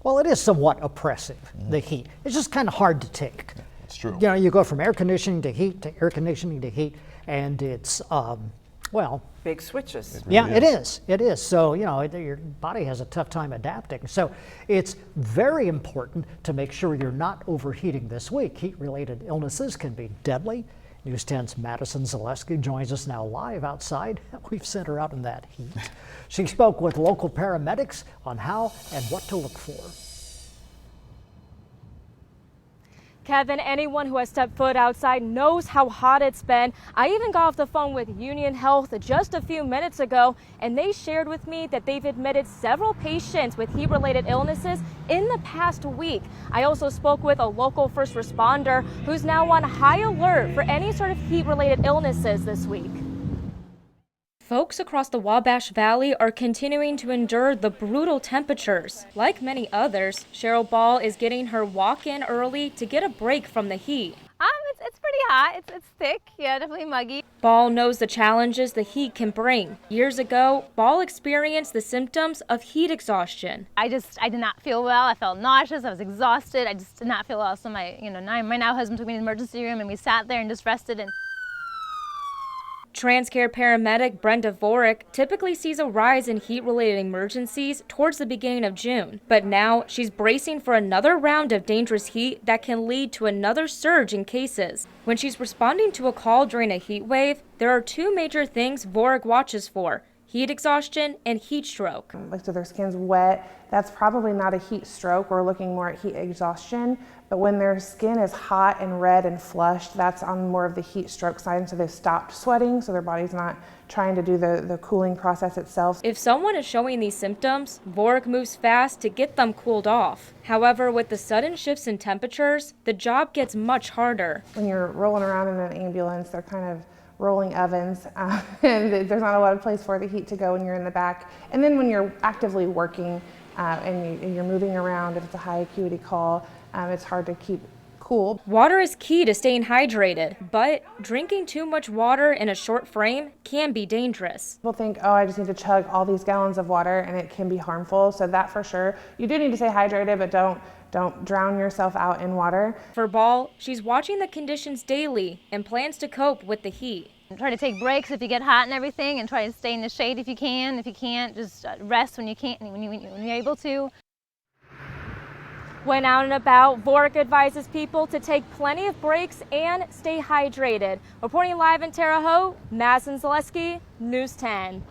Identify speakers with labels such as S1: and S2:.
S1: Well, it is somewhat oppressive, the heat. It's just kind of hard to take.
S2: It's true.
S1: You know, you go from air conditioning to heat to air conditioning to heat, and it's, well,
S3: Big switches.
S1: it is. It is. So, you know, your body has a tough time adapting. So it's very important to make sure you're not overheating this week. Heat-related illnesses can be deadly. News 10's Madison Zaleski joins us now live outside. We've sent her out in that heat. She spoke with local paramedics on how and what to look for.
S4: Kevin, anyone who has stepped foot outside knows how hot it's been. I even got off the phone with Union Health just a few minutes ago, and they shared with me that they've admitted several patients with heat-related illnesses in the past week. I also spoke with a local first responder who's now on high alert for any sort of heat-related illnesses this week. Folks across the Wabash Valley are continuing to endure the brutal temperatures. Like many others, Cheryl Ball is getting her walk-in early to get a break from the heat.
S5: It's pretty hot. It's thick. Yeah, definitely muggy.
S4: Ball knows the challenges the heat can bring. Years ago, Ball experienced the symptoms of heat exhaustion.
S5: I did not feel well. I felt nauseous. I was exhausted. I just did not feel well. So my now husband took me to the emergency room, and we sat there and just rested. And
S4: Transcare paramedic Brenda Vorick typically sees a rise in heat-related emergencies towards the beginning of June, but now she's bracing for another round of dangerous heat that can lead to another surge in cases. When she's responding to a call during a heat wave, there are two major things Vorick watches for: heat exhaustion and heat stroke.
S6: Like, so their skin's wet, that's probably not a heat stroke. We're looking more at heat exhaustion. But when their skin is hot and red and flushed, that's on more of the heat stroke side. So they've stopped sweating, so their body's not trying to do the cooling process itself.
S4: If someone is showing these symptoms, Vorick moves fast to get them cooled off. However, with the sudden shifts in temperatures, the job gets much harder.
S6: When you're rolling around in an ambulance, they're kind of rolling ovens, and there's not a lot of place for the heat to go when you're in the back. And then when you're actively working and you're moving around, if it's a high acuity call, it's hard to keep cool.
S4: Water is key to staying hydrated, but drinking too much water in a short frame can be dangerous.
S6: People think, oh, I just need to chug all these gallons of water, and it can be harmful. So that for sure. You do need to stay hydrated, but don't drown yourself out in water.
S4: For Ball, she's watching the conditions daily and plans to cope with the heat.
S5: try to take breaks if you get hot and everything, and try to stay in the shade if you can. If you can't, just rest when you can't, when you're able to.
S4: When out and about, Vorick advises people to take plenty of breaks and stay hydrated. Reporting live in Terre Haute, Madison Zaleski, News 10.